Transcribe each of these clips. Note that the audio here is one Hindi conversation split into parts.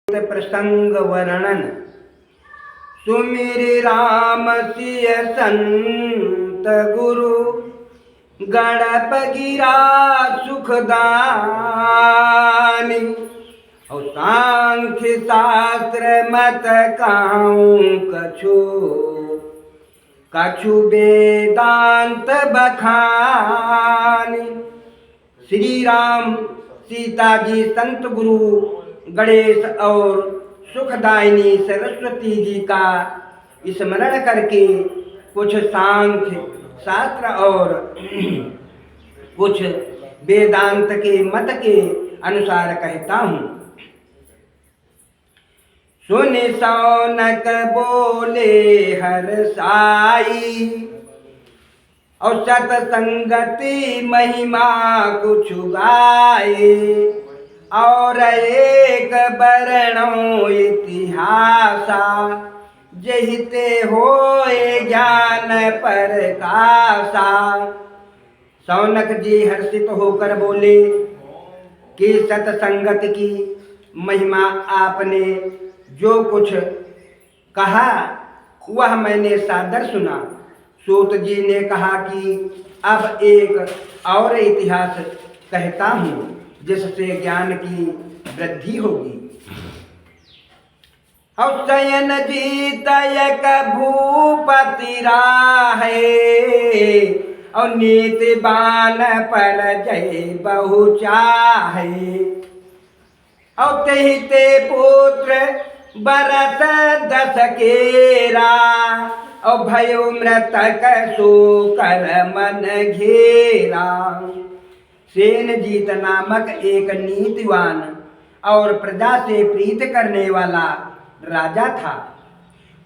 प्रसंग वर्णन सुमिर राम सिय संत गुरु गणप गिरा सुखदानी और सांख्य शास्त्र मत कहूँ कछु वेदांत बखानी। श्री राम सीता जी संत गुरु गणेश और सुखदायिनी सरस्वती जी का स्मरण करके कुछ सांख्य शास्त्र और कुछ वेदांत के मत के अनुसार कहता हूँ। सुन सौनक बोले हर साई और सतसंगति महिमा कुछ गाए और एक बरणो इतिहासा जहिते होए ज्ञान पर कासा। सौनक जी हर्षित होकर बोले कि सत्संगत की महिमा आपने जो कुछ कहा वह मैंने सादर सुना। सूत जी ने कहा कि अब एक और इतिहास कहता हूँ जिससे ज्ञान की वृद्धि होगी। और शयन जीतयक भूपति राहे और नीतिबान पर जय बहु चाहे और ते पुत्र बरस 10 केरा और भयो मृतक सो कर मन घेरा। सेनजीत नामक एक नीतिवान और प्रजा से प्रीत करने वाला राजा था।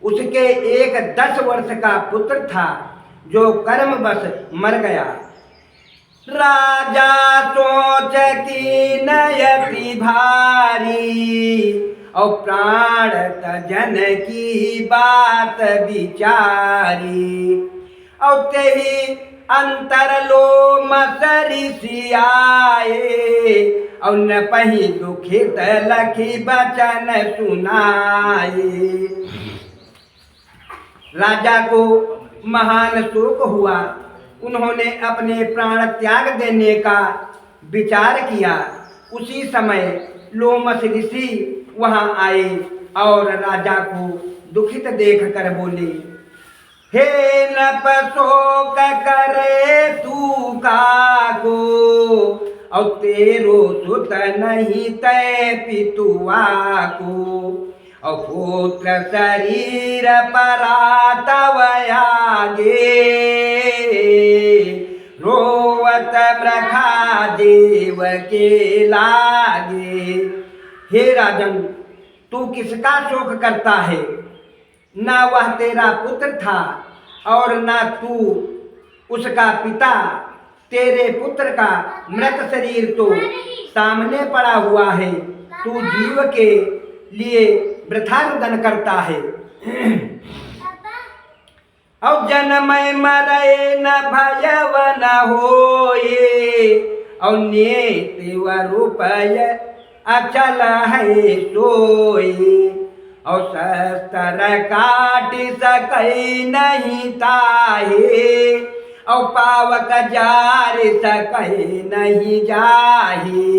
उसके एक 10 वर्ष का पुत्र था जो कर्मवश मर गया। राजा सोच की नयति भारी और प्राण तजन की बात विचारी और तेही अंतर लो मसरिषि आए और न पही दुखित लखी बचन सुनाए। राजा को महान शोक हुआ। उन्होंने अपने प्राण त्याग देने का विचार किया। उसी समय लोमस ऋषि वहां आए और राजा को दुखित देखकर बोले, हे नप शोक करे तू काको और तेरो सुत नहीं तय पितुआ को और पुत्र शरीर परातवयागे रोवत ब्रखा देव के लागे। हे राजन, तू किसका शोक करता है? ना वह तेरा पुत्र था और ना तू उसका पिता। तेरे पुत्र का मृत शरीर तो सामने पड़ा हुआ है। तू जीव के लिए वृथा रुदन करता है। और जन्मय मरे न भयव न होए और नेति व रूपय अचल है सोए और शस्त्र काट सकै नहीं ताहे और पावक जार सकै नहीं जाहे।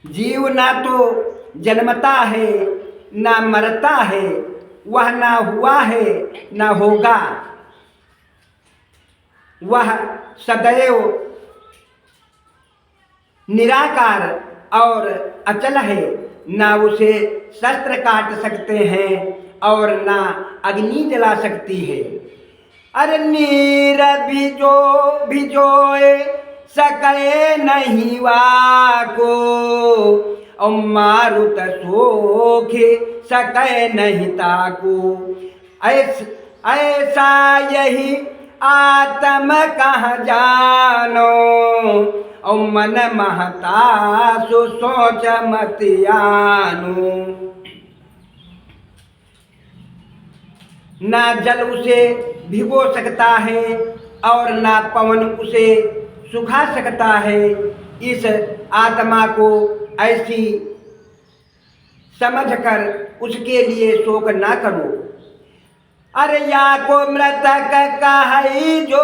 जीव ना तो जन्मता है ना मरता है, वह ना हुआ है ना होगा। वह सदैव निराकार और अचल है। ना उसे शस्त्र काट सकते हैं और ना अग्नि जला सकती है। अरे नीर भिजोए सके नहीं वाको और मारुत सोखे सके नहीं ताको। ऐसा यही आत्म कह जानो और मन महता सो सोच मत आनो। ना जल उसे भिगो सकता है और ना पवन उसे सुखा सकता है। इस आत्मा को ऐसी समझकर उसके लिए शोक ना करो। अरे या को मृतक कहाई जो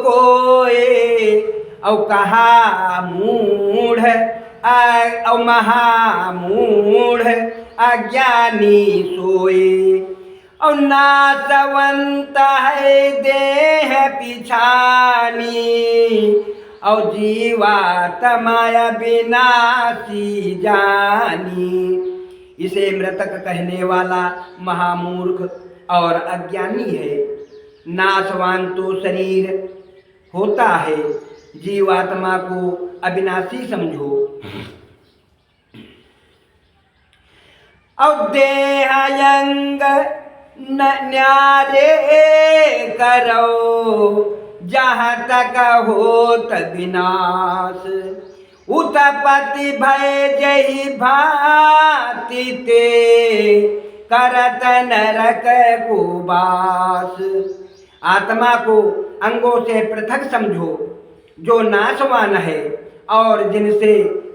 कोए, और कहा मूढ़ और महामूढ़ अज्ञानी सोए। और नासवंत है देह पिछानी, और जीवात्मा विनाशी जानी। इसे मृतक कहने वाला महामूर्ख और अज्ञानी है। नाशवान तो शरीर होता है, जीवात्मा को अविनाशी समझो। और देहायंग न्यारे करो, जहाँ तक होत विनाश। उत्पत्ति भय जही भांति ते, करत नरक को बास। आत्मा को अंगों से पृथक समझो, जो नाशवान है और जिनसे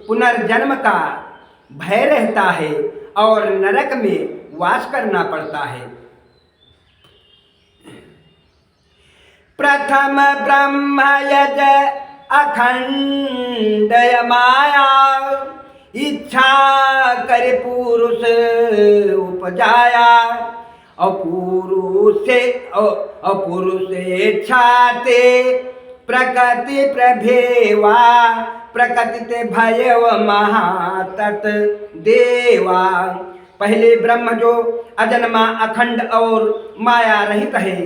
पुनर्जन्म का भय रहता है और नरक में वास करना पड़ता है। प्रथम ब्रह्म यज अखंड माया, इच्छा कर पुरुष उपजाया। और पुरुष इच्छाते प्रकृति प्रभेवा, प्रकृति ते भयव महातत देवा। पहले ब्रह्म जो अजन्मा अखंड और माया रहित है,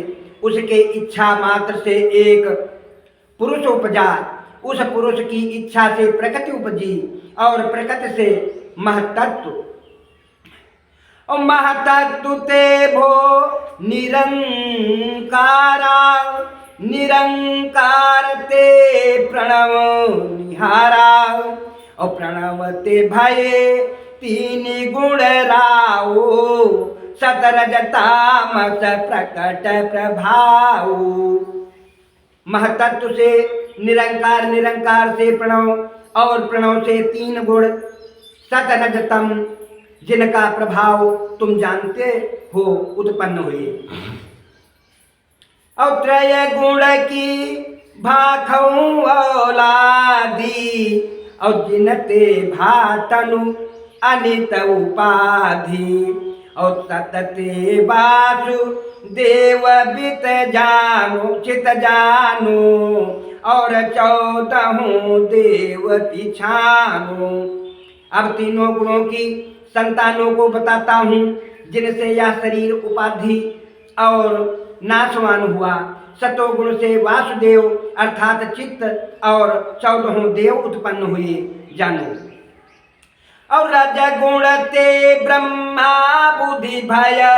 उसके इच्छा मात्र से एक पुरुष उपजा। उस पुरुष की इच्छा से प्रकृति उपजी और प्रकृति से महतत्व, और महतत्व ते भो निरंकारा। निरंकार ते प्रणव निहारा, और प्रणव ते भये तीन गुण राओ। सतरज तामस प्रकट प्रभाव। महतत्व से निरंकार, निरंकार से प्रणव और प्रणव से तीन गुण सतरजतम, जिनका प्रभाव तुम जानते हो, उत्पन्न हुए। और त्रय गुण की भाखऊ औलादी, और जिनते भातनु अनित उपाधि। और सतते वासु देव बित जानो चित जानो, और 14 देव पिछानो। अब तीनों गुणों की संतानों को बताता हूँ, जिनसे यह शरीर उपाधि और नाशवान हुआ। सतोगुण से वासुदेव अर्थात चित्त और 14 देव उत्पन्न हुए, जानो। और रजगुण ते ब्रह्मा बुद्धि भयो,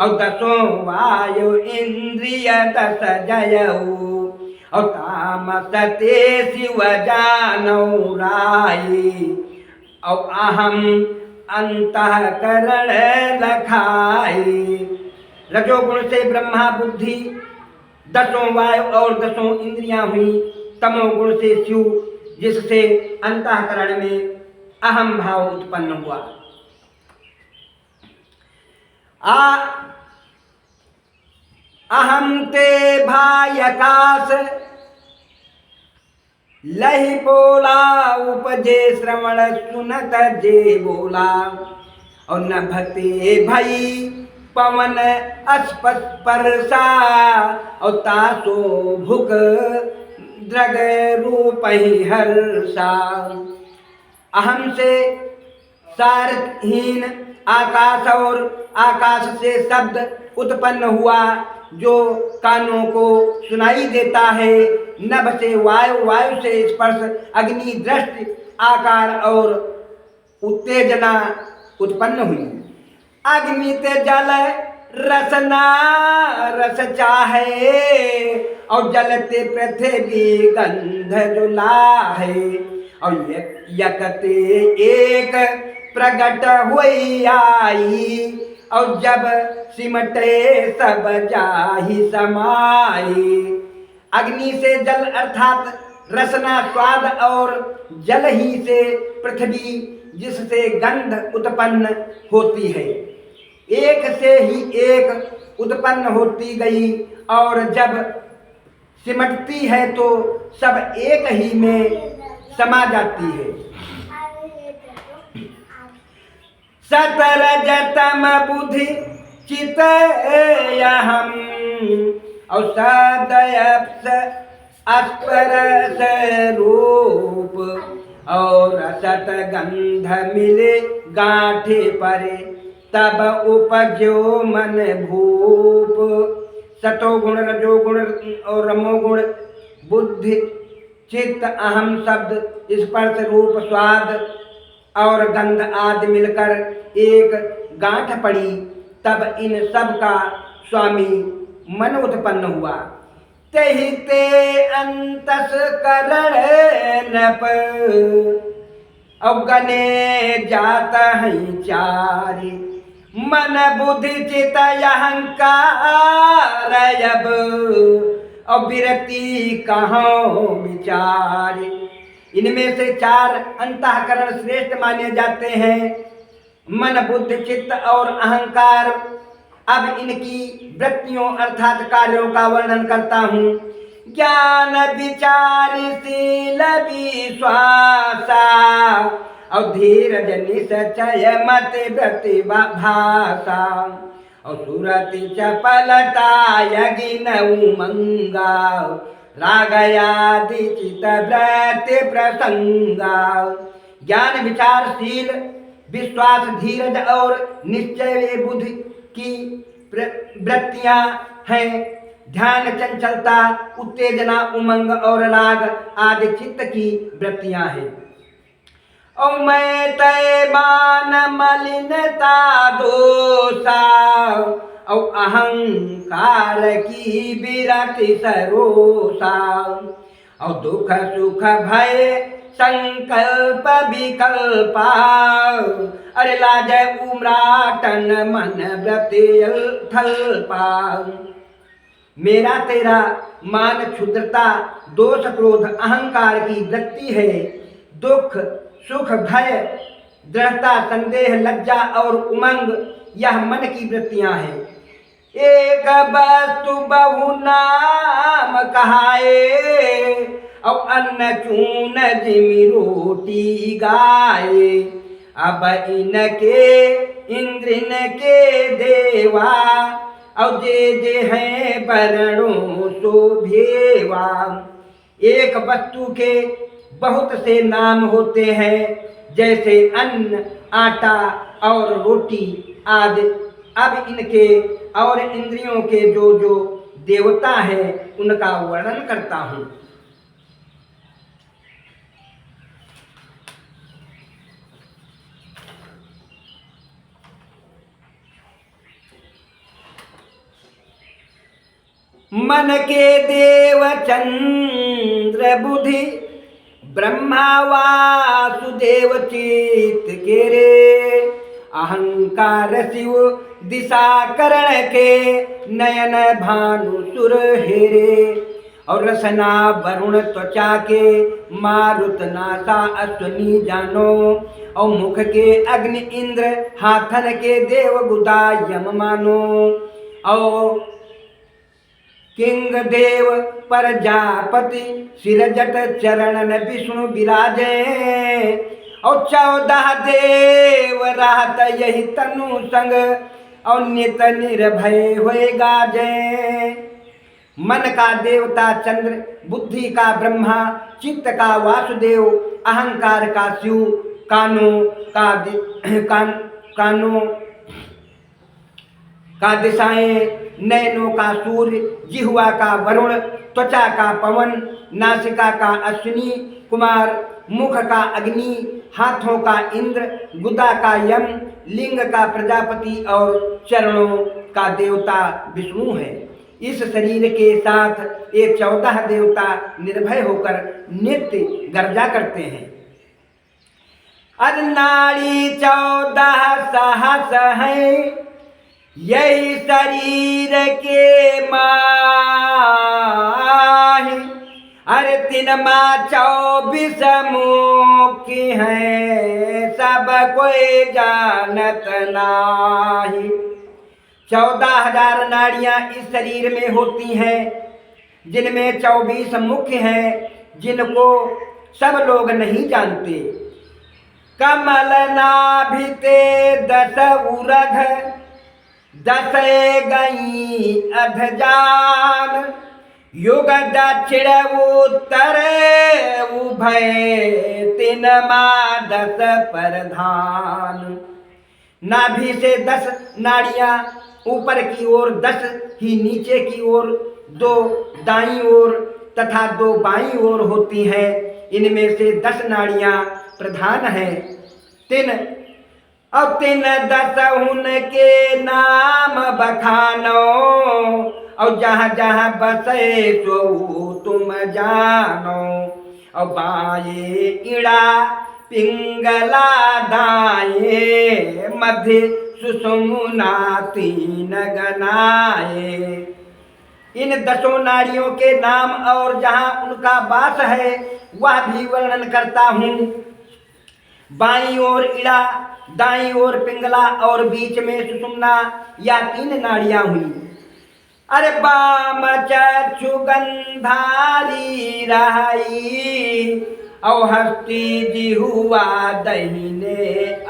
और 10 वायु इंद्रिय 10 जयऊ। और तामस ते शिव जानो राई, और अहम अंतःकरण लखाई। रजोगुण से ब्रह्मा बुद्धि, 10 वायु और 10 इंद्रियां हुई। तमोगुण से शिव, जिससे अंतःकरण में अहम भाव उत्पन्न हुआ। अहम ते भायकाश लहि बोला, उपजे श्रवण सुनत जे बोला। और नभते भई पवन स्पर्शा, और तासो भुक द्रग रूप ही हर्षा। अहम से सारहीन आकाश और आकाश से शब्द उत्पन्न हुआ, जो कानों को सुनाई देता है। नभ से वायु, वायु से स्पर्श, अग्नि, दृष्टि, आकार और उत्तेजना उत्पन्न हुई। अग्नि ते जल रसना रस चाहे और जलते पृथ्वी गंध जुलाहे और यकते एक प्रगट हुई आई और जब सिमटे सब जाहि समाई। अग्नि से जल अर्थात रसना स्वाद और जल ही से पृथ्वी जिससे गंध उत्पन्न होती है, एक से ही एक उत्पन्न होती गई और जब सिमटती है तो सब एक ही में समा जाती है। सतरजतम बुद्धि चित यहम और सदयप्स अस्परस रूप और सत गंध मिले गांठे परे तब उपजो मन भूप। सतोगुण रजोगुण और रमोगुण बुद्धि चित्त अहम शब्द स्पर्श रूप स्वाद और गंध आदि मिलकर एक गांठ पड़ी, तब इन सब का स्वामी मन उत्पन्न हुआ। तहि ते अंतस करण नप अवगने जात हैं चारि मन बुद्धि चित अहंकार अब और विरति कहाँ विचार। इनमें से चार अंतःकरण श्रेष्ठ माने जाते हैं, मन बुद्धि चित्त और अहंकार। अब इनकी वृत्तियों अर्थात कार्यों का वर्णन करता हूँ। ज्ञान विचारशील विश्वासा और धीरज निश्चय मत व्रति भाषा और सुरति चपलता यज्ञ उमंगा रागयादि चित व्रति प्रसंगा। ज्ञान विचारशील विश्वास धीरज और निश्चय बुद्धि की वृत्तियां हैं। ध्यान चंचलता उत्तेजना उमंग और राग आदि चित्त की वृत्तियां हैं। और मैं तय मान मलिनता दोषा और अहंकार की विरति सरोसा और दुख सुख भय संकल्प विकल्पा अरे लाज उमराटन मन व्रति थल्पा। मेरा तेरा मान क्षुद्रता दोष क्रोध अहंकार की वृत्ति है। दुख सुख भय दृढ़ता संदेह लज्जा और उमंग यह मन की वृत्तियां हैं। एक वस्तु बहु नाम कहाए और अन्न चून जिमि रोटी गाए। अब इनके इंद्रिन के देवा और जे हैं वर्णों शोभेवा। एक वस्तु के बहुत से नाम होते हैं, जैसे अन्न आटा और रोटी आदि। अब इनके और इंद्रियों के जो जो देवता है उनका वर्णन करता हूँ। मन के देव चंद्र बुद्धि ब्रह्मा वासुदेव चित्त के रे। अहंकार शिव दिशा करण के नयन भानु सुर हेरे। और रसना वरुण त्वचा के मारुत नासा अश्वनी जानो। और मुख के अग्नि इंद्र हाथन के देव गुदा यम मानो। और किंग देव प्रजापति सिरजट चरणन विष्णु विराजे। और 14 देव रहत यही तनु संग और नित निर्भय होए गाजे। मन का देवता चंद्र, बुद्धि का ब्रह्मा, चित्त का वासुदेव, अहंकार का शिव, कानों का दिशाएं, नयनों का सूर्य, जिह्वा का वरुण, त्वचा का पवन, नासिका का अश्विनी कुमार, मुख का अग्नि, हाथों का इंद्र, गुदा का यम, लिंग का प्रजापति और चरणों का देवता विष्णु है। इस शरीर के साथ ये 14 देवता निर्भय होकर नित्य गर्जा करते हैं। नाड़ी 14 सहस है, यही शरीर के माही। अरे 3 माँ 24 मुखी है, सब कोई जानत नाही। 14,000 नाड़ियां इस शरीर में होती हैं, जिनमें 24 मुख्य हैं, जिनको सब लोग नहीं जानते। कमल नाभिते 10 उरघ, 10 गई अधजान। युग दक्षिण उत्तर उभय, 3 माँ 10 प्रधान। नाभि से 10 नाड़ियां ऊपर की ओर, 10 ही नीचे की ओर, 2 दाईं ओर तथा 2 बाईं ओर होती हैं। इनमें से 10 नाड़ियां प्रधान हैं। 3 अब 3 10 उनके नाम बखानो, और जहाँ जहाँ बसे सो तुम जानो। और बाये इड़ा पिंगला दाए, मध्य सुषुम्ना 3 गनाए। इन 10 नाड़ियों के नाम और जहाँ उनका वास है वह भी वर्णन करता हूँ। बाईं ओर इड़ा, दाईं ओर पिंगला और बीच में सुषुम्ना, या 3 नाड़ियां हुई। अरे बाम चक्षु गंधारी रहाई, और हस्ती जिहुआ दहिने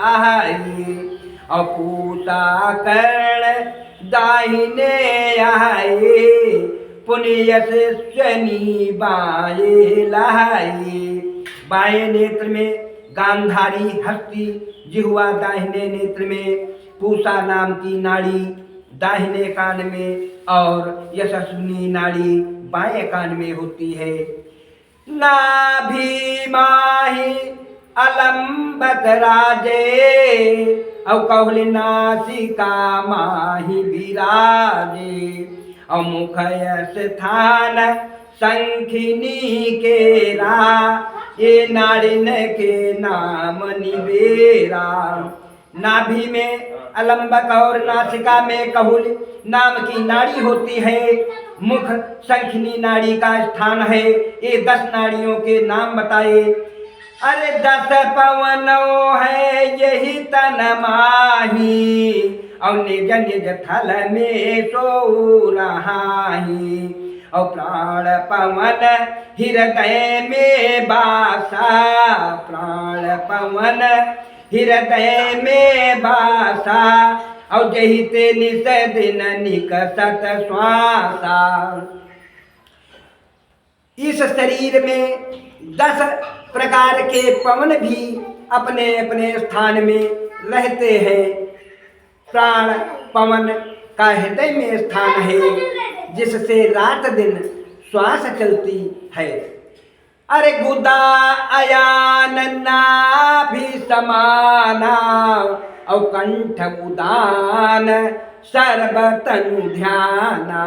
आई। और पूषा कर्ण दाहिने आए, पुण्य से शनि बाये लाई। बाएं नेत्र में गांधारी हस्ती, जिह्वा दाहिने नेत्र में, पूषा नाम की नाड़ी दाहिने कान में, और यशस्विनी नाड़ी बाएं कान में होती है। नाभि माही अलंबत राजे, और कौल नासिका माही विराजे। और मुख स्थान संखिनी केरा, ये नाड़िन के नाम निवेरा। नाभि में अलंबक और नासिका में कहुल नाम की नाड़ी होती है। मुख संखिनी नाड़ी का स्थान है। ये 10 नाड़ियों के नाम बताए। अरे 10 पवनों है यही तन माही, और निज निज थल में सो रहाही। और प्राण पवन हृदय में बासा, प्राण पवन हृदय में बासा। और जही ते निस दिन निकसत श्वासा। इस शरीर में 10 प्रकार के पवन भी अपने अपने स्थान में रहते हैं। प्राण पवन का हृदय में स्थान है, जिससे रात दिन श्वास चलती है। अरे गुदा अयान नाभि समाना, और कंठ उदान सर्वतनु ध्याना।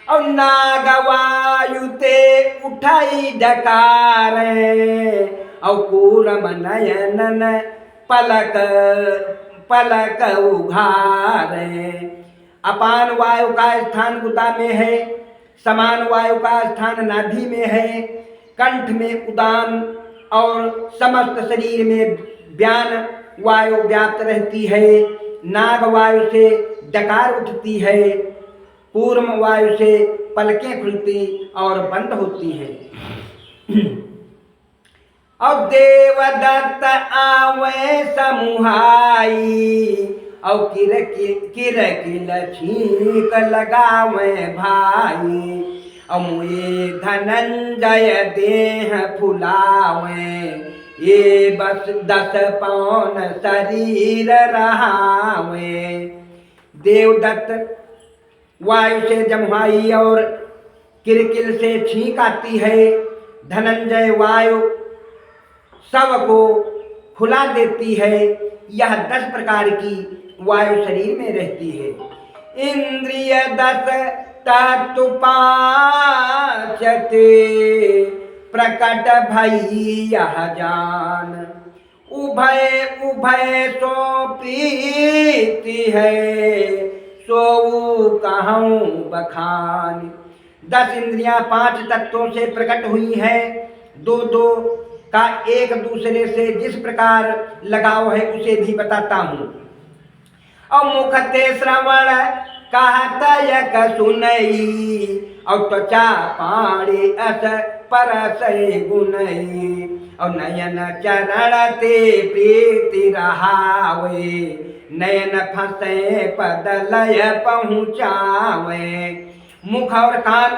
और नागवायुते उठाई डकारे, और कूरम नयनन पलक पलक उघारे। अपान वायु का स्थान गुदा में है, समान वायु का स्थान नाभि में है, कंठ में उदान और समस्त शरीर में व्यान वायु व्याप्त रहती है। नाग वायु से डकार उठती है, कूर्म वायु से पलकें खुलती और बंद होती हैं। और देवदत्त आवे समूहाई, और किर किल छींक लगावे भाई। और मुए धनंजय देह फुलावे, ये बस 10 पौन शरीर रहावे। देवदत्त वायु से जमुहाई और किरकिल से छींक आती है। धनंजय वायु सब को फुला देती है। यह 10 प्रकार की वायु शरीर में रहती है। इंद्रिय दस तत्तु पांचते, प्रकट भई यह जान, उभय उभय सो प्रीति है, सो कहूँ बखान। 10 इंद्रियां 5 तत्वों से प्रकट हुई है, दो दो का एक दूसरे से जिस प्रकार लगाव है उसे भी बताता हूँ। और मुख ते श्रवण कहत यक सुनई, और त्वचा पाणी अस परसय गुनई, और नयन चरण ते प्रीति रहावे, नयन फंसे पद लय पहुँचावे। मुख और कान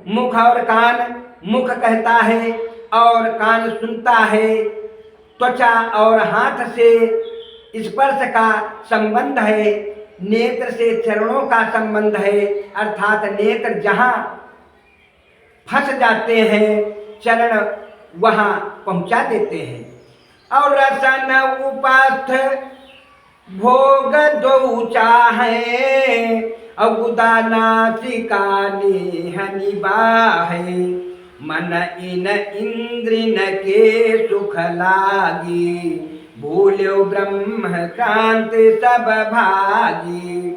मुख और कान, मुख कहता है और कान सुनता है। त्वचा और हाथ से स्पर्श का संबंध है, नेत्र से चरणों का संबंध है, अर्थात नेत्र जहाँ फंस जाते हैं चरण वहाँ पहुँचा देते हैं। और रसन उपास्थ भोग दो चाहे, और उदानासिका नेहनि बाहे, मन इन इंद्रिन के सुख लागी, भूल्यो ब्रह्म क्रांति सब भागी।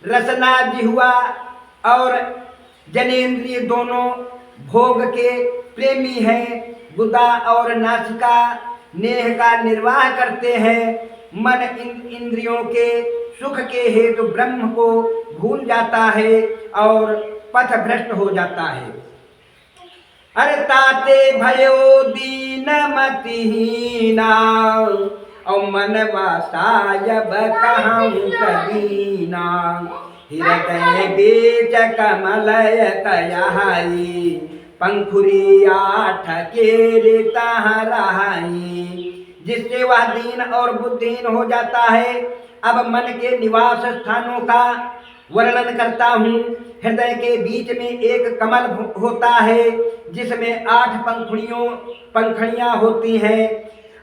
रसना जिह्वा और जनेन्द्रिय दोनों भोग के प्रेमी हैं, गुदा और नासिका नेह का निर्वाह करते हैं। मन इन इंद्रियों के सुख के हेतु ब्रह्म को भूल जाता है और पथ भ्रष्ट हो जाता है। अरे ताते भयो दीन मतिहीना, और मन वासायब कहूँ कदीना, हृदय बीच कमलय तयहाई, पंखुरी आठ के तहराई। जिससे वह दीन और बुद्धिहीन हो जाता है। अब मन के निवास स्थानों का वर्णन करता हूँ। हृदय के बीच में एक कमल होता है जिसमें 8 पंखुड़ियाँ होती हैं।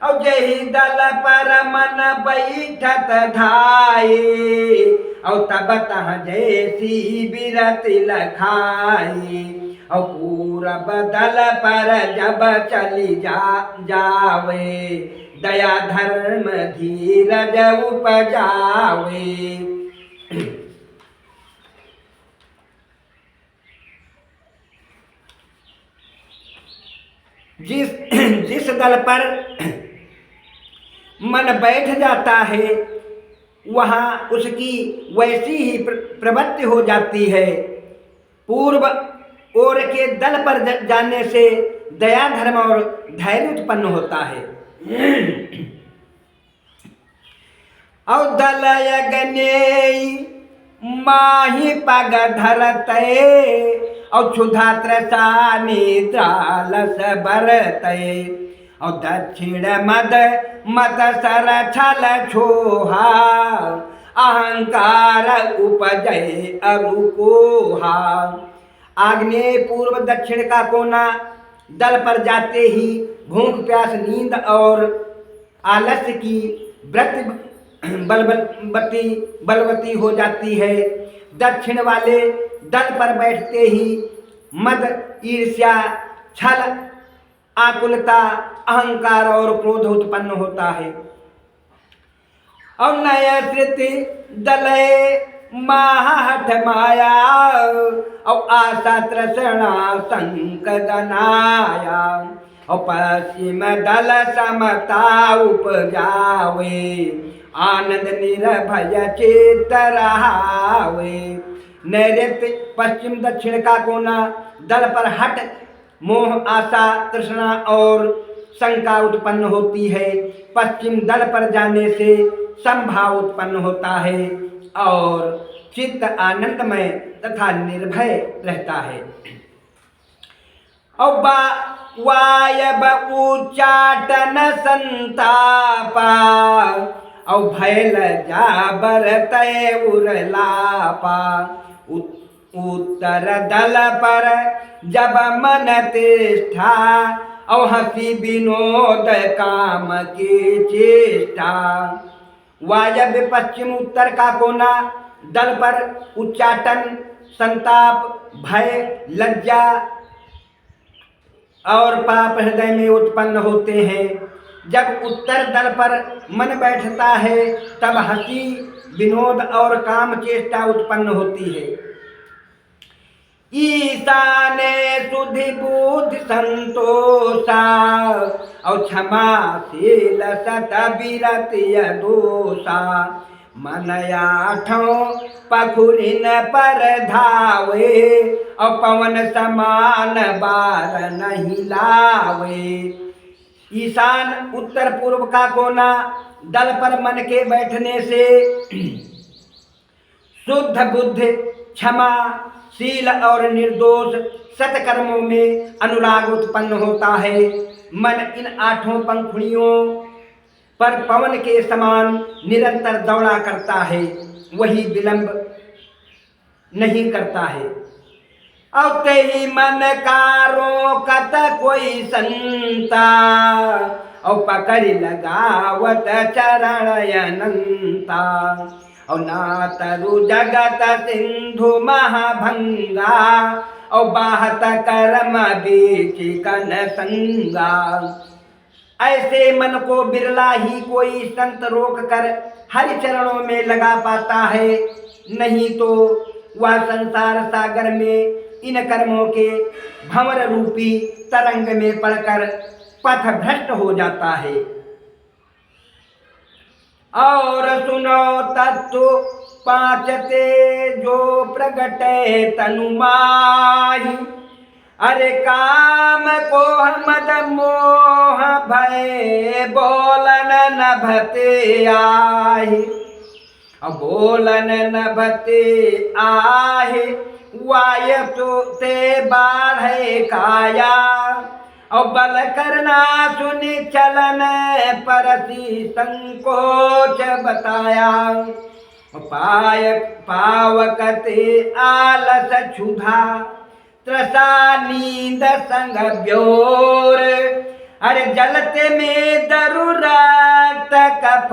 और जही दल पर मन बैठत धाये, और तब तह जैसी बिरति लखाई, और पूरब दल पर जब चली जावे, दया धर्म धीरज उपजावे। जिस दल पर मन बैठ जाता है वहाँ उसकी वैसी ही प्रवृत्ति हो जाती है। पूर्व ओर के दल पर जाने से दया धर्म और धैर्य उत्पन्न होता है। और दलय गनेई माही पग धरते, और क्षुधा त्रसा निद्रालस बरते, और दक्षिण मद मत सर छल छोहा, अहंकार उपजय अरुकोहा। आग्नेय पूर्व दक्षिण का कोना दल पर जाते ही भूख प्यास नींद और आलस्य की वृत्ति बलवती हो जाती है। दक्षिण वाले दल पर बैठते ही मद, ईर्ष्या, छल, आकुलता, अहंकार और क्रोध उत्पन्न होता है। और नय श्रुति दलय माहठ माया, और आशा तृष्णा संकदनाया, और पश्चिम दल समता उपजावे, आनंद निरभय चेत रहावे। नैऋत्य पश्चिम दक्षिण का कोना दल पर हट, मोह, आशा, तृष्णा और शंका उत्पन्न होती है। पश्चिम दल पर जाने से संभाव उत्पन्न होता है और चित्त आनंदमय तथा निर्भय रहता है। और वायब उच्चाटन संतापा, और भैल जाबर तय उरलापा, उत्तर दल पर जब मन तिष्ठा, और हंसी विनोद काम की चेष्टा, वायव्य पश्चिम उत्तर का कोना दल पर उच्चाटन, संताप, भय, लज्जा और पाप हृदय में उत्पन्न होते हैं। जब उत्तर दल पर मन बैठता है तब हंसी, विनोद और काम चेष्टा उत्पन्न होती है। ईशाने सुधि बुद्धि संतोषा और क्षमाशील सत विरति दोषा। मन आठों पखुरिन पर धावे और पवन समान बार नहीं लावे। ईशान उत्तर पूर्व का कोना दल पर मन के बैठने से शुद्ध बुद्धि, क्षमा शील और निर्दोष सत्कर्मों में अनुराग उत्पन्न होता है। मन इन आठों पंखुड़ियों पर पवन के समान निरंतर दौड़ा करता है, वही विलंब नहीं करता है। और तेहि मन का रोकत कोई संता और पकड़ लगावत चरण अनंता। और ना तरु जगत सिंधु महाभंगा और बाहत कर्म बीच कन संगा। ऐसे मन को बिरला ही कोई संत रोक कर हरि चरणों में लगा पाता है, नहीं तो वह संसार सागर में इन कर्मों के भंवर रूपी तरंग में पड़कर पथ भ्रष्ट हो जाता है। और सुनो तत्व पांचते जो प्रगटे तनु माही। अरे काम को मद मोह भय बोलन नभते आहि। बोलन नभते आहे वाय तो ते बाढ़े काया। और बल करना सुनि चलन परसी संकोच बताया। पावकते आलस क्षुधा त्रसा नींद संग ब्योर। अरे जलते में दरु रक्त कफ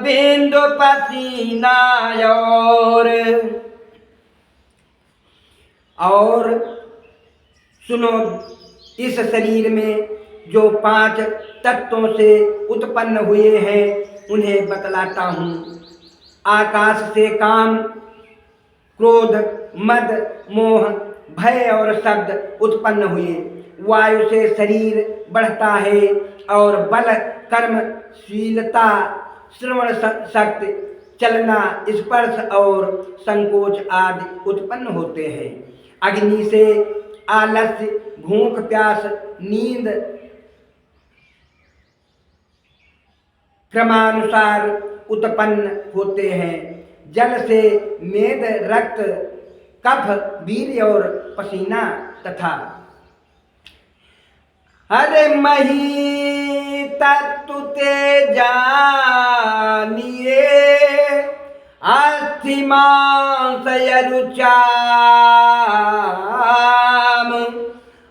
बिंदु पसीना और सुनो, इस शरीर में जो 5 तत्वों से उत्पन्न हुए हैं उन्हें बतलाता हूँ। आकाश से काम, क्रोध, मद, मोह, भय और शब्द उत्पन्न हुए। वायु से शरीर बढ़ता है और बल, कर्म, शीलता, श्रवण शक्ति, चलना, स्पर्श और संकोच आदि उत्पन्न होते हैं। अग्नि से आलस्य, भूख, प्यास, नींद क्रमानुसार उत्पन्न होते हैं। जल से मेद, रक्त, कफ, वीर्य और पसीना तथा अरे मही तत्व ते जानिए अस्थि मांस रुचाम।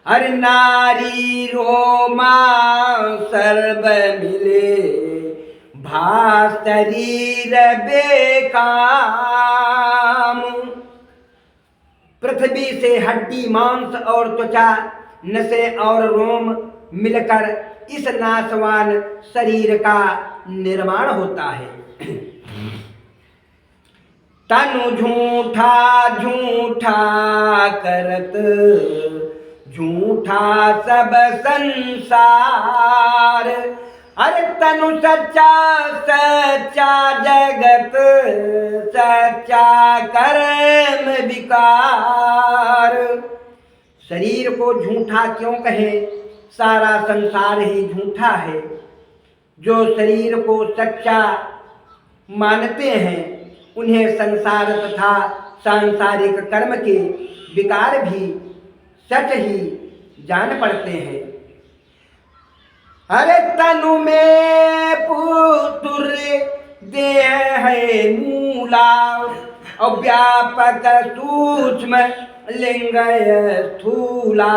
अरे नारी रोमा सर्व मिले भा शरीर बेकाम। पृथ्वी से हड्डी, मांस और त्वचा, नसें और रोम मिलकर इस नाशवान शरीर का निर्माण होता है। तनु झूठा झूठा करत झूठा सब संसार। अरे तनु सच्चा सच्चा जगत सच्चा कर्म विकार। शरीर को झूठा क्यों कहे? सारा संसार ही झूठा है। जो शरीर को सच्चा मानते हैं उन्हें संसार तथा सांसारिक कर्म के विकार भी सच ही जान पड़ते हैं। अरे तनु में पुतुर देह है मूला और व्यापक सूक्ष्म लिंग स्थूला।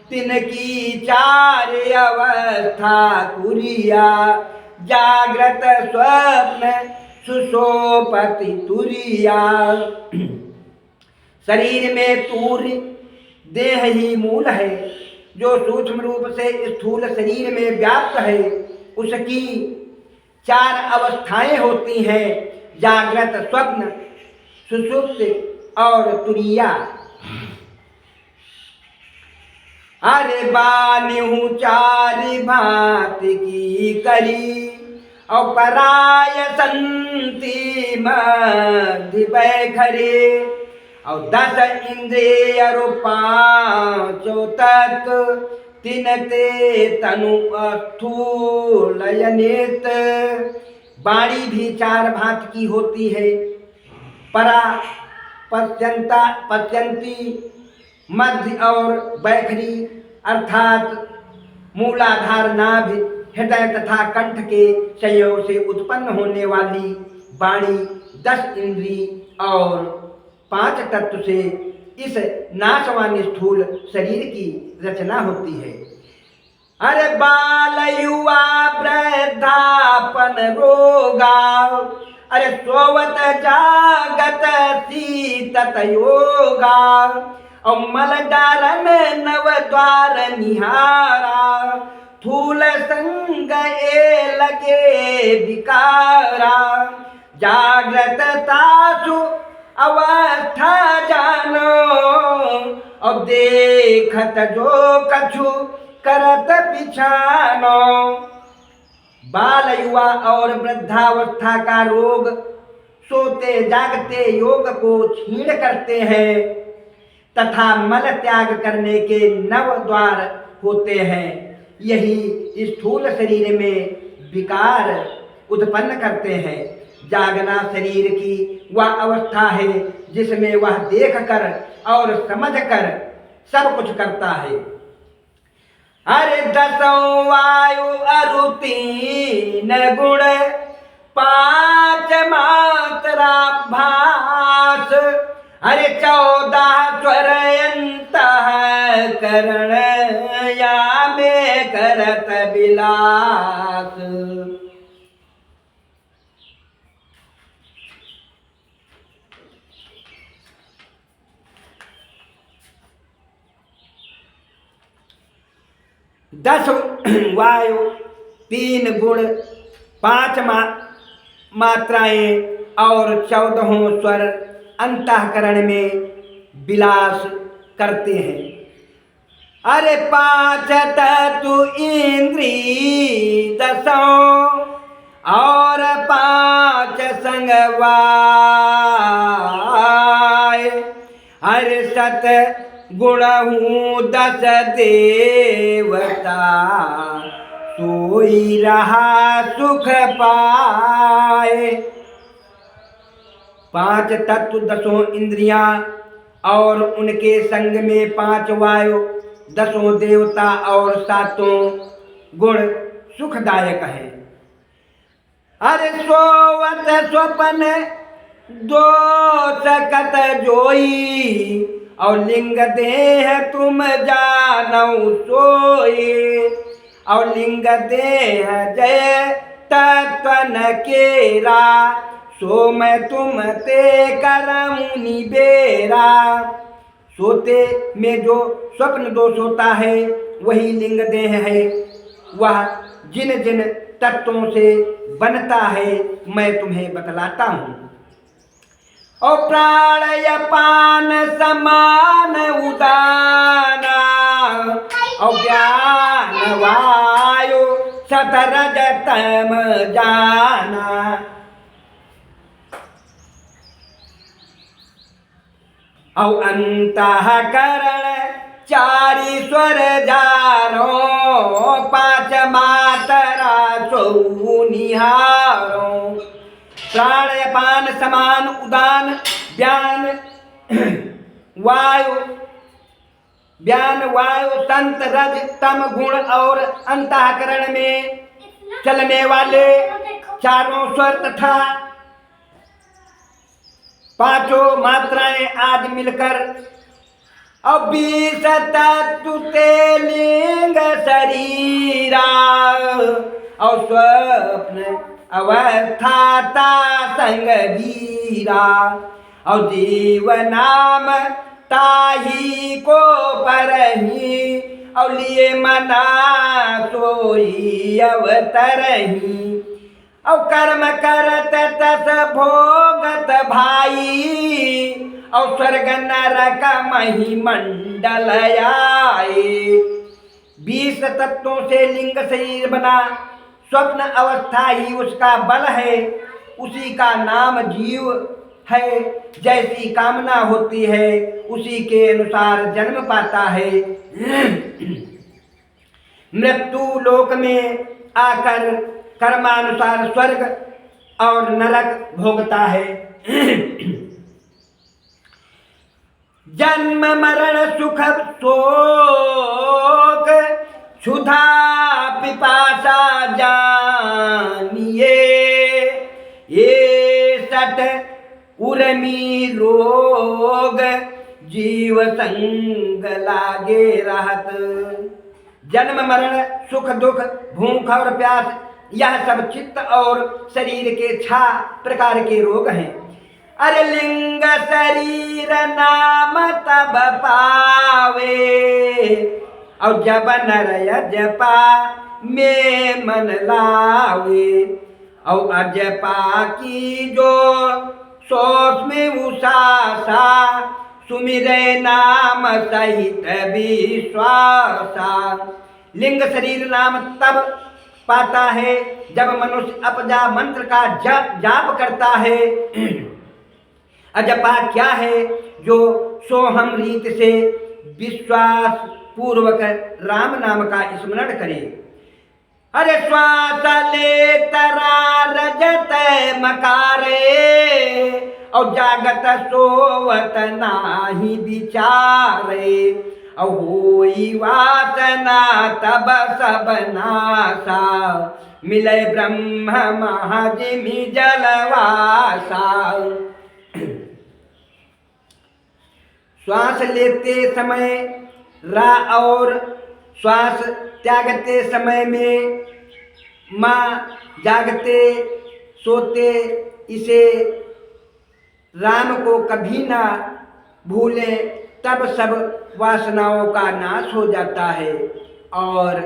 तिनकी 4 अवस्था कुरिया जागृत स्वप्न सुषोपति तुरिया। शरीर में तूर्य देह ही मूल है, जो सूक्ष्म रूप से स्थूल शरीर में व्याप्त है। उसकी 4 अवस्थाएं होती हैं, जागृत, स्वप्न, सुषुप्त और तुरिया। अरे बान्यू 4 भांति की करी, और पराय संति मध्य बैखरे, और 10 इंद्रिय और 5 तत्व, 3 ते तनु स्थूल नित। वाणी भी 4 भांति की होती है, परा, पश्यंती, मध्य और बैखरी, अर्थात मूलाधार, नाभि, हृदय तथा कंठ के संयोग से उत्पन्न होने वाली वाणी 10 इंद्री और 5 तत्व से इस नाशवान स्थूल शरीर की रचना होती है। अरे बाल युवा वृद्धापन रोगा, अरे सोवत जागत शीतत योगा, और मल डारन नव द्वार निहारा, थूल संग ए लगे विकारा। जागृत तासु अवस्था जानो, अब देखत जो कछु करत पिछानो। बाल युवा और वृद्धावस्था का रोग सोते जागते योग को क्षीण करते हैं, तथा मल त्याग करने के 9 द्वार होते हैं। यही स्थूल शरीर में विकार उत्पन्न करते हैं। जागना शरीर की वह अवस्था है जिसमें वह देख कर और समझ कर सब कुछ करता है। अरे 10 वायु अरु 3 गुण, 5 मात्रा भास, अरे 14 स्वर अंतःकरण, या में करत विलास। दस वायु, 3 गुण, 5 मात्राएं और 14 स्वर अंतःकरण में विलास करते हैं। अरे 5 तत्व इंद्री 10 और 5 संगवाय, अरे 7 गुण हूँ 10 देवता, सोई रहा सुख पाए। 5 तत्व, 10 इंद्रियां और उनके संग में 5 वायु, 10 देवता और 7 गुण सुखदायक है। अरे सोवत स्वपन 2 सकत जोई, और लिंग देह तुम जानौ सोई, और लिंग देह जय तत्वन केरा, सो मैं तुम ते करमु निबेरा। सोते में जो स्वप्न दोष होता है वही लिंग देह है। वह जिन जिन तत्वों से बनता है मैं तुम्हें बतलाता हूँ। और प्राणय पान समान उदाना, और ज्ञान वायु सतरज तम जाना। और अंतःकरण 4 स्वर जानो, 5 मात्रा 4 निहारो। प्राणपान समान उदान, ज्ञान वायु तंत रज तम गुण और अंतःकरण में चलने वाले 4 स्वर तथा 5 मात्राएं आदि मिलकर और 20 तत्व ते लिंग शरीरा, और स्वप्न अवस्थाता संग वीरा और जीव नाम ताही को परही और लिए मना सोई अवतरही और कर्म करत तस भोगत भाई और स्वर्ग नरक मही मंडल आए। 20 तत्वों से लिंग शरीर बना, स्वप्न अवस्था ही उसका बल है, उसी का नाम जीव है। जैसी कामना होती है उसी के अनुसार जन्म पाता है। मृत्यु लोक में आकर कर्मानुसार स्वर्ग और नरक भोगता है। जन्म मरण सुख शोक क्षुधा पिपासा जानिए, ये सट उर्मी रोग जीव संग लागे रहत। जन्म मरण सुख दुख भूख और प्यास यह सब चित्त और शरीर के 6 प्रकार के रोग हैं। अरे लिंग शरीर नाम तब पावे और जब नर अजपा में मन लावे और अजपा की जो सोच में उषासा सुमिरे नाम सहित विश्वासा। लिंग शरीर नाम तब पाता है जब मनुष्य अपजा मंत्र का जाप करता है। अजपा क्या है? जो सोहम रीत से विश्वास पूर्वक राम नाम का स्मरण करे। अरे श्वास ले तरा रजत मकारे और जागत सोवत नाही विचारे और होई वासना तब सब नासा मिले ब्रह्म महाजिमि जलवासा। श्वास लेते समय रा और श्वास त्यागते समय में माँ, जागते सोते इसे राम को कभी ना भूलें, तब सब वासनाओं का नाश हो जाता है और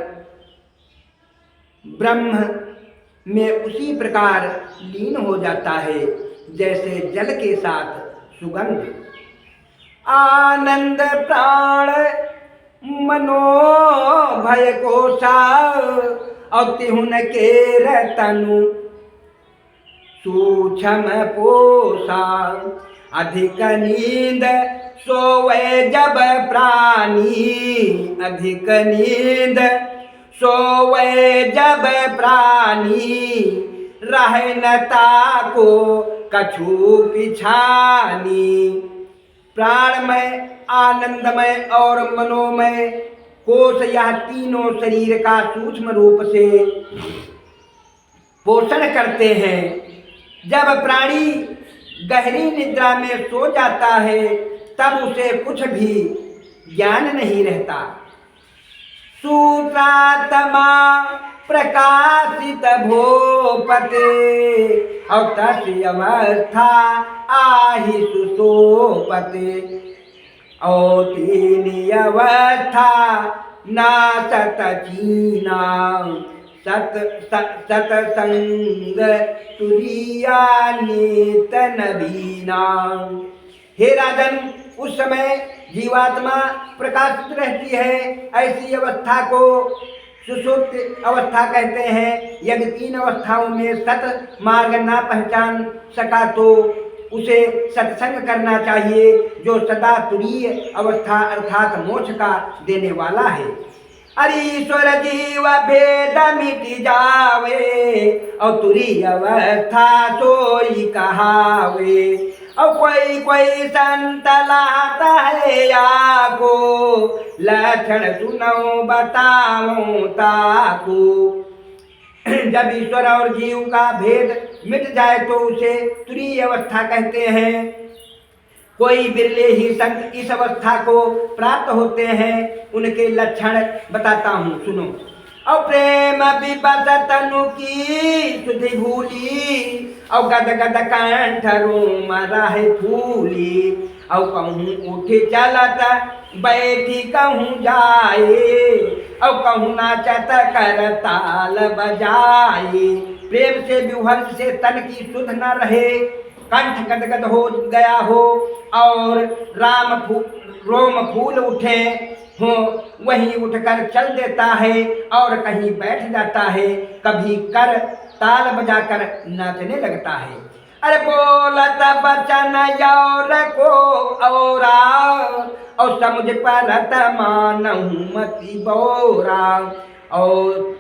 ब्रह्म में उसी प्रकार लीन हो जाता है जैसे जल के साथ सुगंध। आनंद प्राण मनो भय कोसा और तिहुन के रतनु सूक्ष्म पोसा। अधिक नींद सोवे जब प्राणी, अधिक नींद सोवे जब प्राणी रहनता को कछु पिछानी। प्राणमय, आनंदमय और मनोमय कोश यह तीनों शरीर का सूक्ष्म रूप से पोषण करते हैं। जब प्राणी गहरी निद्रा में सो जाता है तब उसे कुछ भी ज्ञान नहीं रहता। सूत्रात्मा प्रकाशित भोपते और तस्य अवस्था आहि सुसोपते और तीन अवस्था ना सतचीना सतसंग तुरिया नित नवीना। हे राजन, उस समय जीवात्मा प्रकाशित रहती है। ऐसी अवस्था को सुषुप्त अवस्था कहते हैं। यदि 3 अवस्थाओं में सत मार्ग ना पहचान सका तो उसे सत्संग करना चाहिए, जो सदा तुरीय अवस्था अर्थात मोक्ष का देने वाला है। अरे ईश्वर जीव भेद मिट जावे और तुरीय अवस्था सोई कहावे। और कोई कोई संत लाता है आको लक्षण सुनो बताऊं ताको। जब ईश्वर और जीव का भेद मिट जाए तो उसे तुरीय अवस्था कहते हैं। कोई बिरले ही संत इस अवस्था को प्राप्त होते हैं। उनके लक्षण बताता हूँ, सुनो। और प्रेम विपद तनु की सुधि भूली, और गद गद कंठ रोम रहे फूली, और कहूँ उठ चलत बैठी कहूँ जाए, और कहूँ नाचत कर ताल बजाए। प्रेम से विह्वल से तन की सुध न रहे, कंठ गदगद हो गया हो, और रोम फूल उठे हो, वहीं उठकर चल देता है और कहीं बैठ जाता है, कभी कर ताल बजाकर नाचने लगता है। अरे बोलत बचन और को और समुझ परत मानहु मति बोरा, और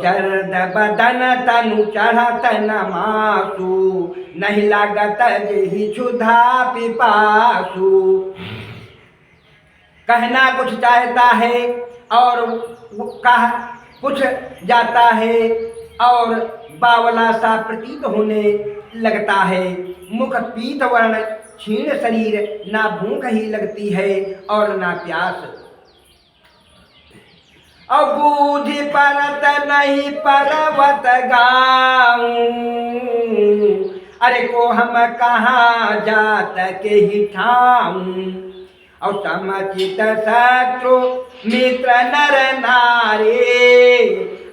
जर्द बदन तनु चढ़त न मासु, नहीं लागत जेहि क्षुधा पिपासु। कहना कुछ चाहता है और कह कुछ जाता है, और बावला सा प्रतीत होने लगता है। मुख पीत वर्ण, क्षीण शरीर, ना भूख ही लगती है और ना प्यास। और बूझी परत नहीं पर्वत गाऊं, अरे को हम कहाँ जात के ही ठाऊं। और समचित शत्रु मित्र नर नारी,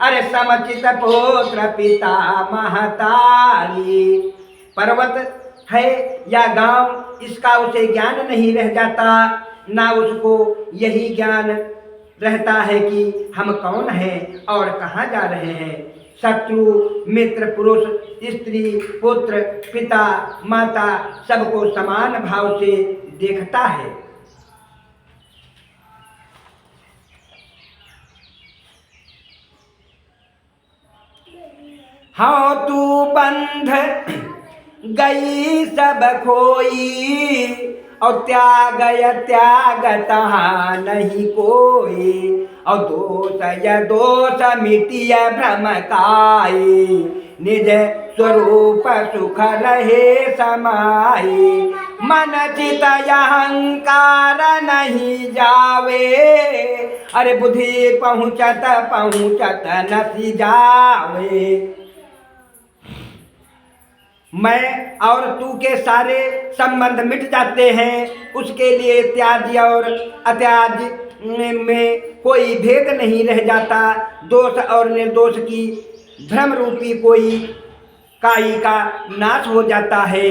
अरे समचित पुत्र पिता महतारी। पर्वत है या गांव, इसका उसे ज्ञान नहीं रह जाता, ना उसको यही ज्ञान रहता है कि हम कौन हैं और कहाँ जा रहे हैं। शत्रु मित्र पुरुष स्त्री पुत्र पिता माता सबको समान भाव से देखता है। हाँ तू बंध गई सब खोई, और त्याग तहाँ नहीं कोई। और दोष मिटिय भ्रम काई, निज स्वरूप सुख रहे समाई। मन चित अहंकार नहीं जावे, अरे बुद्धि पहुँचत नसी जावे। मैं और तू के सारे संबंध मिट जाते हैं, उसके लिए त्याज्य और अत्याज्य में कोई भेद नहीं रह जाता। दोष और निर्दोष की भ्रम रूपी कोई काई का नाश हो जाता है,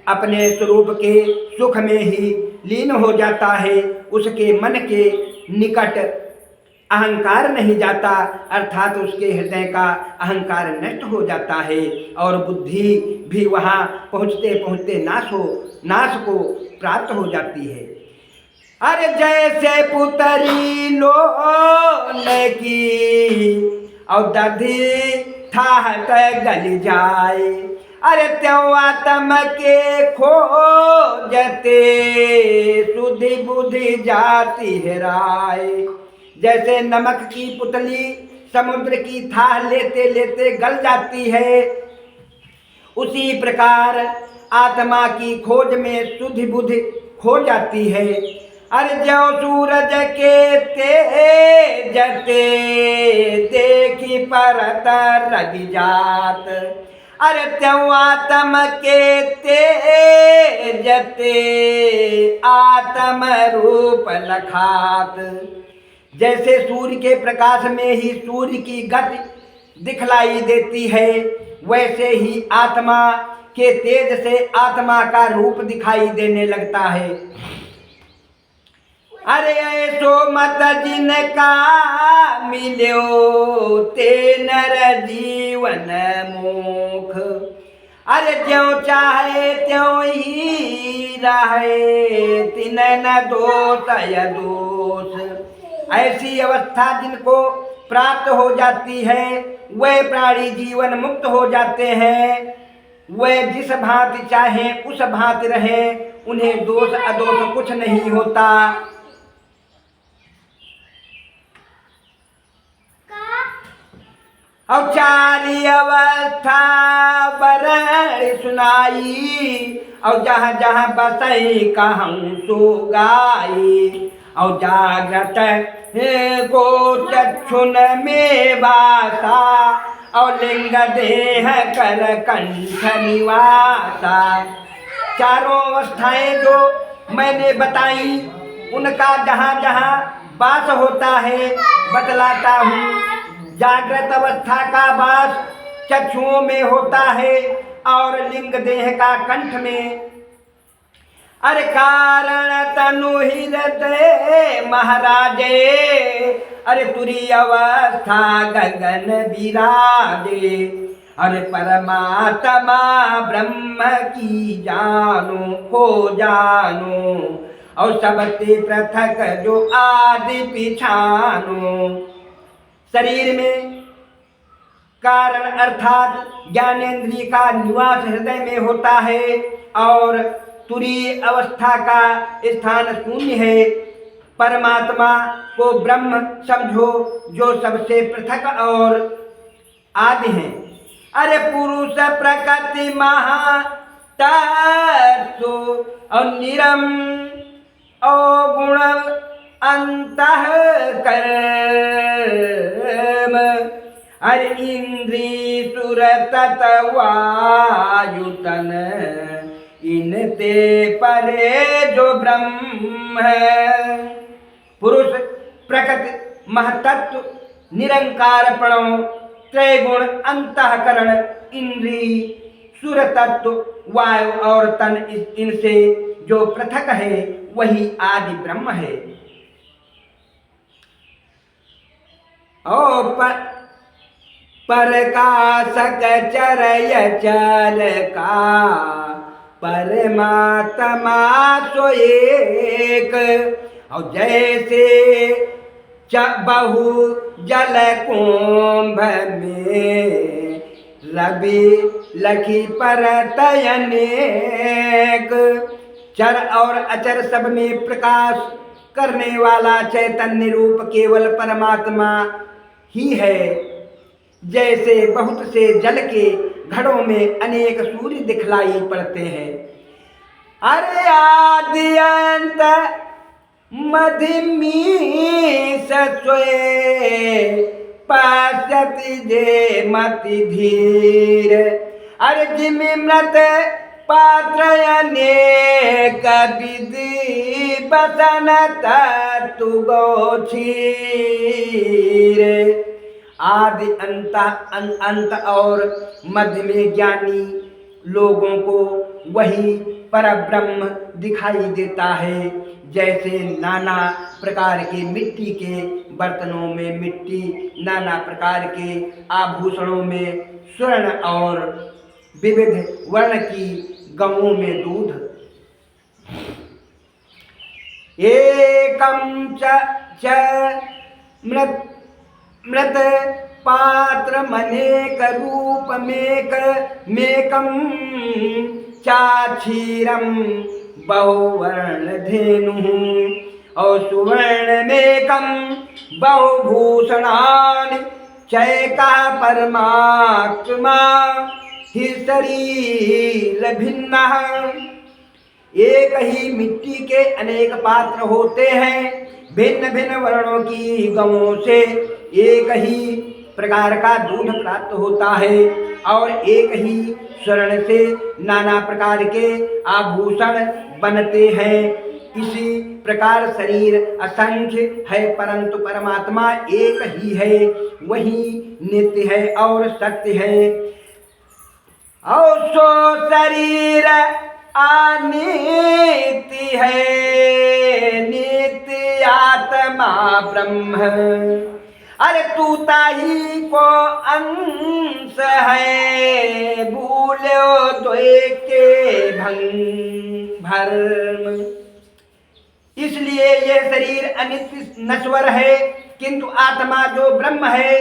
अपने स्वरूप के सुख में ही लीन हो जाता है। उसके मन के निकट अहंकार नहीं जाता, अर्थात उसके हृदय का अहंकार नष्ट हो जाता है, और बुद्धि भी वहाँ पहुँचते पहुँचते नाश को प्राप्त हो जाती है। अरे जैसे पुतरी लोन की, और दधी थाहत गल जाए, अरे त्यों आत्म के खोजते सुधि बुद्धि जाती है राय। जैसे नमक की पुतली समुद्र की थाह लेते लेते गल जाती है, उसी प्रकार आत्मा की खोज में सुधि बुद्धि खो जाती है। अरे जो सूरज के तेजते देखी परत रग जात, अरे त्यों आत्म के तेजते आत्म रूप लखात। जैसे सूर्य के प्रकाश में ही सूर्य की गति दिखलाई देती है, वैसे ही आत्मा के तेज से आत्मा का रूप दिखाई देने लगता है। अरे ऐसो मत जिनका मिलो ते नर जीवन मोख, अरे ज्यों चाहे त्यों ही रहे तिन न दोष। ऐसी अवस्था जिनको प्राप्त हो जाती है, वे प्राणी जीवन मुक्त हो जाते हैं। वे जिस भांति चाहे उस भांति रहे, उन्हें दोष अदोष कुछ नहीं होता। और चारी अवस्था बरण सुनाई, और जहाँ जहाँ बसई कहूँ सो गाई। और जागृत को चक्षुन में वासा और लिंग देह कर कंठ निवासा। चारों अवस्थाएं जो मैंने बताई उनका जहाँ जहाँ वास होता है बतलाता हूँ। जागृत अवस्था का वास चक्षुओं में होता है और लिंग देह का कंठ में। अरे कारण तनु हृदय महाराजे, अरे तुरी अवस्था गगन विराजे। अरे परमात्मा ब्रह्म की जानो हो जानो और सबसे पृथक जो आदि पिछानो। शरीर में कारण अर्थात ज्ञानेन्द्रिय का निवास हृदय में होता है और तुरीय अवस्था का स्थान शून्य है। परमात्मा को ब्रह्म समझो जो सबसे पृथक और आदि है। अरे पुरुष प्रकृति महा तत्व और निरम और गुण अंतः कर्म। अरे इंद्री सुर तत्व वायुतन इनते परे जो ब्रह्म है। पुरुष प्रकृति महतत्व निरंकार प्रणव त्रैगुण अंतःकरण इंद्री सुर तत्व वायु और तन इनसे जो पृथक है वही आदि ब्रह्म है। ओ परकाशक चरय चल का परमात्मा सो एक। और जैसे बहु जल कुंभ में रवि लखी परतयनेक। चर और अचर सब में प्रकाश करने वाला चैतन्य रूप केवल परमात्मा ही है। जैसे बहुत से जल के घड़ों में अनेक सूर्य दिखलाई पड़ते हैं। अरे आदि अंत मधिमी सत्वे पश्यति जे मति धीर। अरे जिमि मृत पात्र अनेक विधि बसन तत्व गोचीर। आदि अंत और मध्य में ज्ञानी लोगों को वही परब्रह्म दिखाई देता है। जैसे नाना प्रकार के मिट्टी के बर्तनों में मिट्टी, नाना प्रकार के आभूषणों में स्वर्ण और विविध वर्ण की गवों में दूध। एकम च मृत पात्र मनेक रूप मेकम चाक्षीरम बहुवर्ण धेनु। और सुवर्ण मेकम बहुभूषणानि चैका परमात्मा ही शरीर भिन्न। एक ही मिट्टी के अनेक पात्र होते हैं। भिन्न भिन्न वर्णों की गवों से एक ही प्रकार का दूध प्राप्त होता है और एक ही स्वर्ण से नाना प्रकार के आभूषण बनते हैं। इसी प्रकार शरीर असंख्य है परंतु परमात्मा एक ही है, वही नित्य है और सत्य है। और सो शरीर अनित्य है, नित्य आत्मा ब्रह्म। अरे तू ताही को अंश है, भूलो द्वैते भर्म। इसलिए ये शरीर अनित्य नश्वर है, किंतु आत्मा जो ब्रह्म है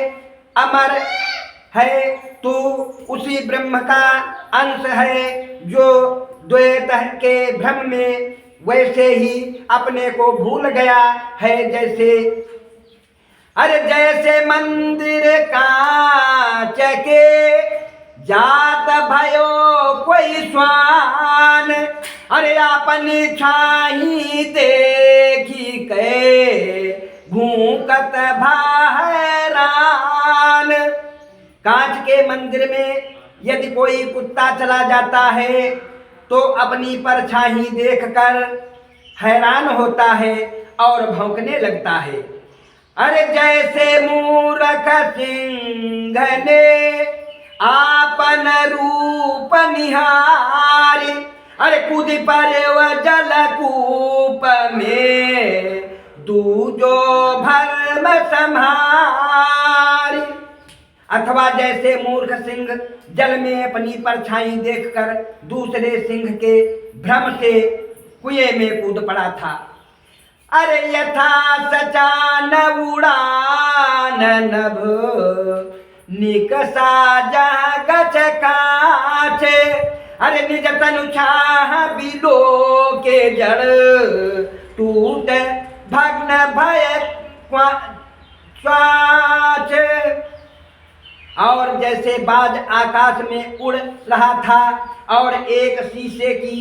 अमर है। तू उसी ब्रह्म का अंश है जो द्वैत के भ्रम में वैसे ही अपने को भूल गया है। जैसे मंदिर कांच के जात भयो कोई स्वान। अपनी छाई देखी के भूकत भाहरान। कांच के मंदिर में यदि कोई कुत्ता चला जाता है तो अपनी परछाई देखकर हैरान होता है और भौंकने लगता है। अरे जैसे मूरख सिंह ने आपन रूप निहारी, अरे कूद पड़े वह जलकूप में दूजो भरम संहारी। अथवा जैसे मूर्ख सिंह जल में अपनी परछाई देखकर दूसरे सिंह के भ्रम से कुएं में कूद पड़ा था। अरे यथा सचान उड़ान नभ निकसा जगच काछे, अरे निज तनु छाह बिलो के जड़ टूट भग्न भय स्वाच। और जैसे बाज आकाश में उड़ रहा था और एक शीशे की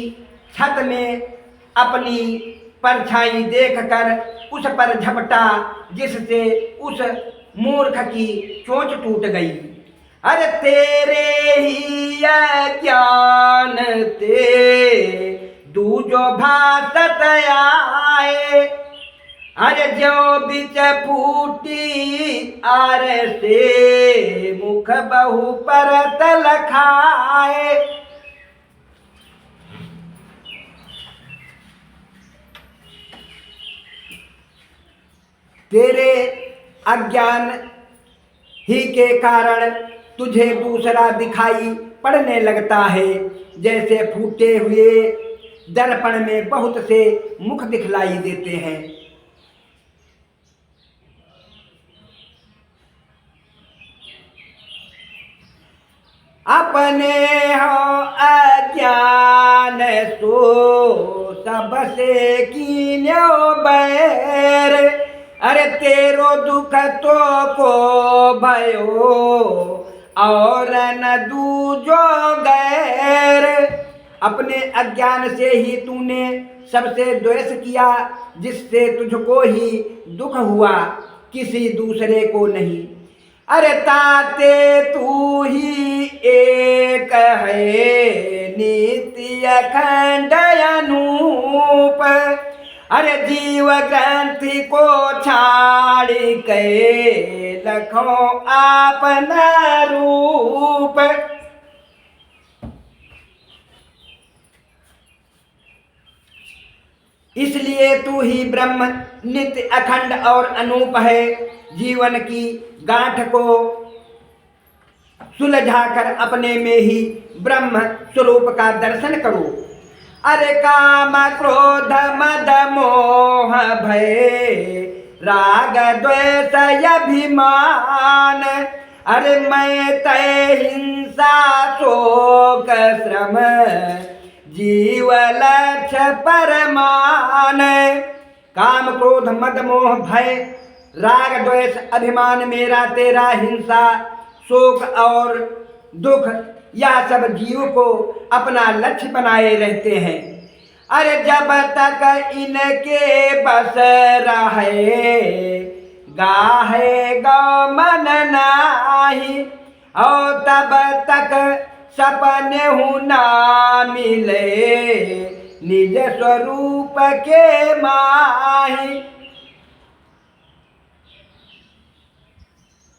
छत में अपनी परछाई देखकर उस पर झपटा, जिससे उस मूर्ख की चोंच टूट गई। अरे तेरे ही ज्ञान ते दूजो भासत आए, अरे जो बिच फूटी आर से मुख बहु परत लखाए। तेरे अज्ञान ही के कारण तुझे दूसरा दिखाई पड़ने लगता है, जैसे फूटे हुए दर्पण में बहुत से मुख दिखलाई देते हैं। अपने हो अज्ञान सो सबसे कीन्यो बैर, अरे तेरो दुख तो को भयो और न दूजो गैर। अपने अज्ञान से ही तूने सबसे द्वेष किया, जिससे तुझको ही दुख हुआ, किसी दूसरे को नहीं। अरे ताते तू ही एक है नित्य अखंड अनूप, अरे जीव ग्रंथि को छाड़ के लखो अपना रूप। इसलिए तू ही ब्रह्म नित्य अखंड और अनूप है। जीवन की गांठ को सुलझाकर अपने में ही ब्रह्म स्वरूप का दर्शन करो। अरे काम क्रोध मद मोह भय राग द्वेष अभिमान, अरे मैं तय हिंसा शोक श्रम जीव लक्ष्य परमान। काम क्रोध मद मोह भय राग द्वेष अभिमान मेरा तेरा हिंसा शोक और दुख, यह सब जीव को अपना लक्ष्य बनाए रहते हैं। अरे जब तक इनके बस रहे गाहे गौ मन नाही, और तब तक सपने हूँ ना मिले निज स्वरूप के माही।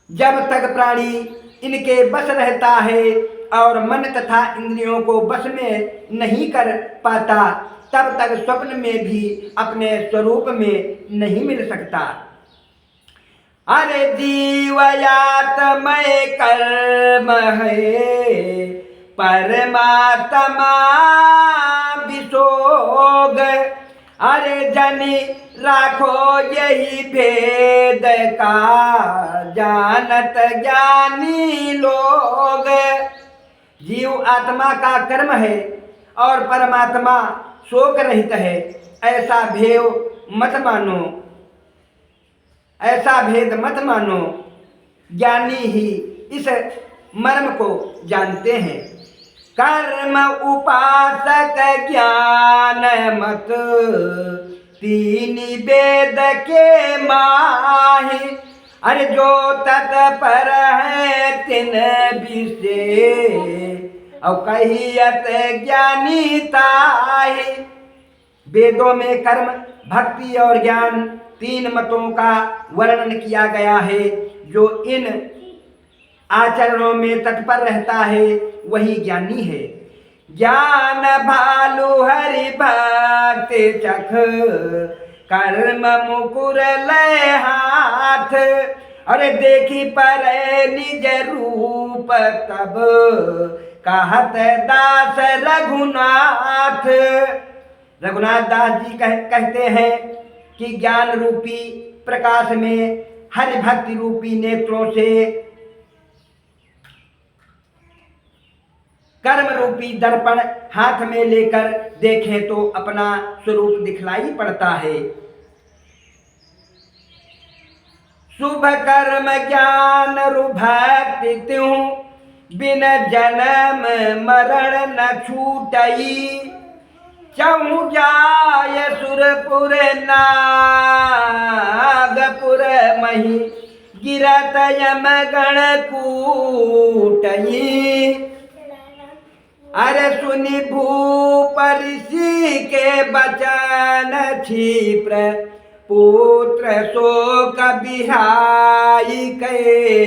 जब तक प्राणी इनके बस रहता है और मन तथा इंद्रियों को बस में नहीं कर पाता, तब तक स्वप्न में भी अपने स्वरूप में नहीं मिल सकता। अरे जीवयात्मय कर्म है परमात्मा विसोग, अरे जनी राखो यही भेद का जानत ज्ञानी लोग। जीव आत्मा का कर्म है और परमात्मा शोक रहित है, ऐसा भेद मत मानो, ऐसा भेद मत मानो। ज्ञानी ही इस मर्म को जानते हैं। कर्म उपासक ज्ञान मत तीन वेद के माही, अरे जो तत्पर है तिन विषय, और कहियत ज्ञानी ताहि। वेदों में कर्म, भक्ति और ज्ञान तीन मतों का वर्णन किया गया है। जो इन आचरणों में तत्पर रहता है वही ज्ञानी है। ज्ञान भालु हरि भक्ति चख, कर्म मुकुर लय हाथ, अरे देखी पर निज रूप तब, कहत दास रघुनाथ। रघुनाथ दास जी कहते हैं कि ज्ञान रूपी प्रकाश में हरि भक्ति रूपी नेत्रों से कर्म रूपी दर्पण हाथ में लेकर देखें तो अपना स्वरूप दिखलाई पड़ता है। शुभ कर्म ज्ञान रुभक्ति त्यों, बिन जन्म मरण न छूटई। चहु जाय सुरपुर नागपुर मही, गिरत यम गण कूटई। अरे सुनि भूप ऋषि के बचन क्षिप्र, पुत्र शोक बिहाई के।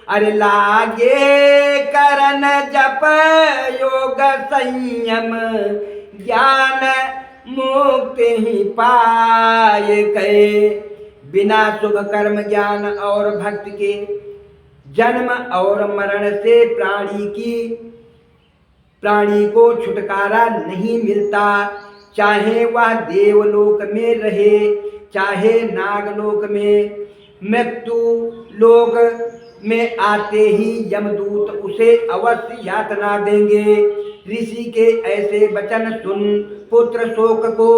अरे लागे करन जप योग संयम, ज्ञान मुक्ति ही पाए के। बिना शुभ कर्म ज्ञान और भक्ति के जन्म और मरण से प्राणी को छुटकारा नहीं मिलता। चाहे वह देवलोक में रहे, चाहे नागलोक में। मृत्यु लोक में आते ही यमदूत उसे अवश्य यातना देंगे। ऋषि के ऐसे वचन सुन पुत्र शोक को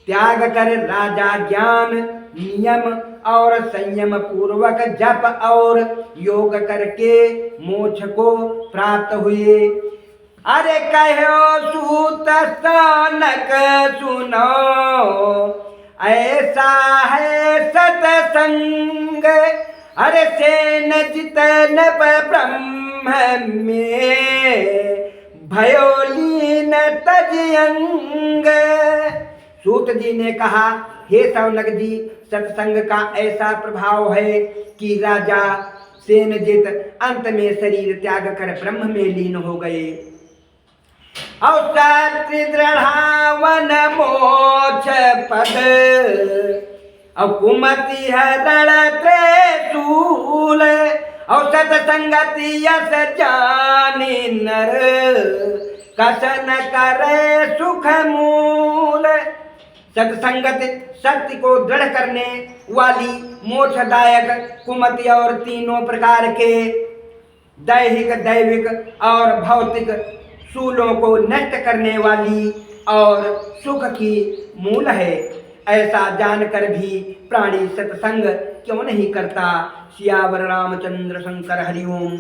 त्याग कर राजा ज्ञान, नियम और संयम पूर्वक जप और योग करके मोक्ष को प्राप्त हुए। अरे कहो सूत सनक सुनो, ऐसा है सतसंग। अरे सेन जितन ब्रह्म में, भयोलीन तजयंग। सूत जी ने कहा, हे सौनक जी, सत्संग का ऐसा प्रभाव है कि राजा सेनजित अंत में शरीर त्याग कर ब्रह्म में लीन हो गए। अवसर त्रिदृढ़ावन मोक्ष पद, कुमति हरण त्रिशूल। औसत संगति यस जानी नर, कसन करे सुख मूल। सत्संगत शक्ति को दृढ़ करने वाली, मोक्षदायक, कुमति और तीनों प्रकार के दैहिक, दैविक और भौतिक शूलों को नष्ट करने वाली और सुख की मूल है। ऐसा जानकर भी प्राणी सत्संग क्यों नहीं करता। सियावर रामचंद्र शंकर हरि ओम।